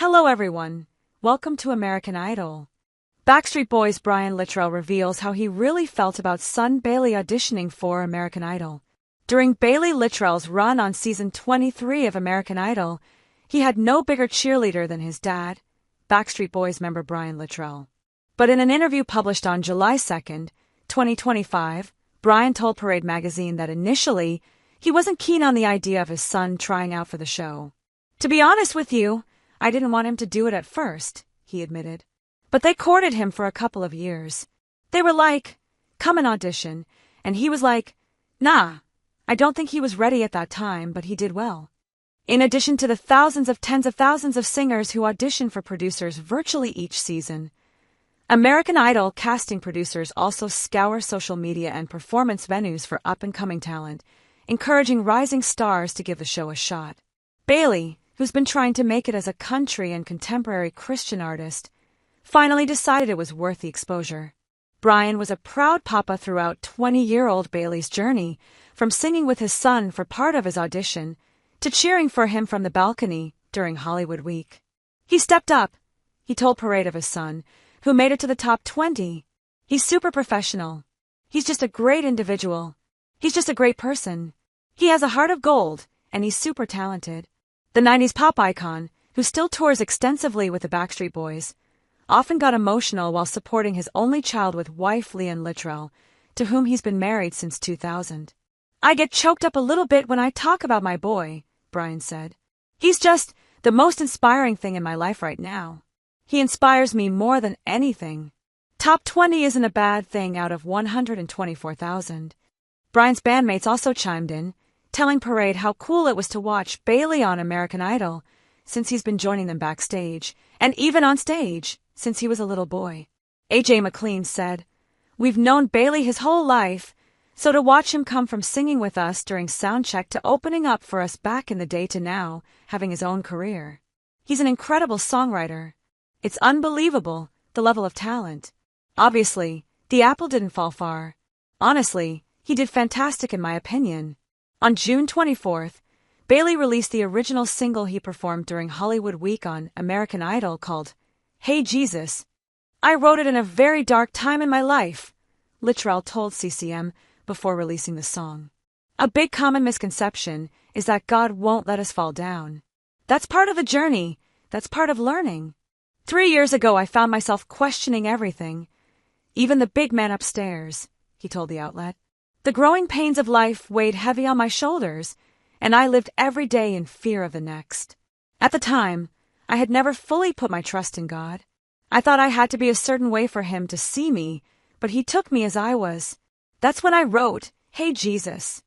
Hello everyone. Welcome to American Idol. Backstreet Boys' Brian Littrell reveals how he really felt about son Baylee auditioning for American Idol. During Baylee Littrell's run on season 23 of American Idol, he had no bigger cheerleader than his dad, Backstreet Boys member Brian Littrell. But in an interview published on July 2nd, 2025, Brian told Parade magazine that initially, he wasn't keen on the idea of his son trying out for the show. "To be honest with you, I didn't want him to do it at first," he admitted. "But they courted him for a couple of years. They were like, 'Come and audition,' and he was like, 'Nah.' I don't think he was ready at that time, but he did well." In addition to the tens of thousands of singers who audition for producers virtually each season, American Idol casting producers also scour social media and performance venues for up-and-coming talent, encouraging rising stars to give the show a shot. Baylee, who's been trying to make it as a country and contemporary Christian artist, finally decided it was worth the exposure. Brian was a proud papa throughout 20-year-old Baylee's journey, from singing with his son for part of his audition to cheering for him from the balcony during Hollywood Week. "He stepped up," he told Parade of his son, who made it to the top 20. "He's super professional. He's just a great individual. He's just a great person. He has a heart of gold, and he's super talented." The 90s pop icon, who still tours extensively with the Backstreet Boys, often got emotional while supporting his only child with wife Leanne Littrell, to whom he's been married since 2000. "I get choked up a little bit when I talk about my boy," Brian said. "He's just the most inspiring thing in my life right now. He inspires me more than anything." Top 20 isn't a bad thing out of 124,000. Brian's bandmates also chimed in, telling Parade how cool it was to watch Baylee on American Idol, since he's been joining them backstage, and even on stage, since he was a little boy. AJ McLean said, "We've known Baylee his whole life, so to watch him come from singing with us during soundcheck to opening up for us back in the day to now having his own career. He's an incredible songwriter. It's unbelievable, the level of talent. Obviously, the apple didn't fall far. Honestly, he did fantastic in my opinion." On June 24th, Baylee released the original single he performed during Hollywood Week on American Idol called "Hey Jesus." "I wrote it in a very dark time in my life," Littrell told CCM before releasing the song. "A big common misconception is that God won't let us fall down. That's part of the journey. That's part of learning. 3 years ago I found myself questioning everything, even the big man upstairs," he told the outlet. "The growing pains of life weighed heavy on my shoulders, and I lived every day in fear of the next. At the time, I had never fully put my trust in God. I thought I had to be a certain way for him to see me, but he took me as I was. That's when I wrote, 'Hey Jesus.'"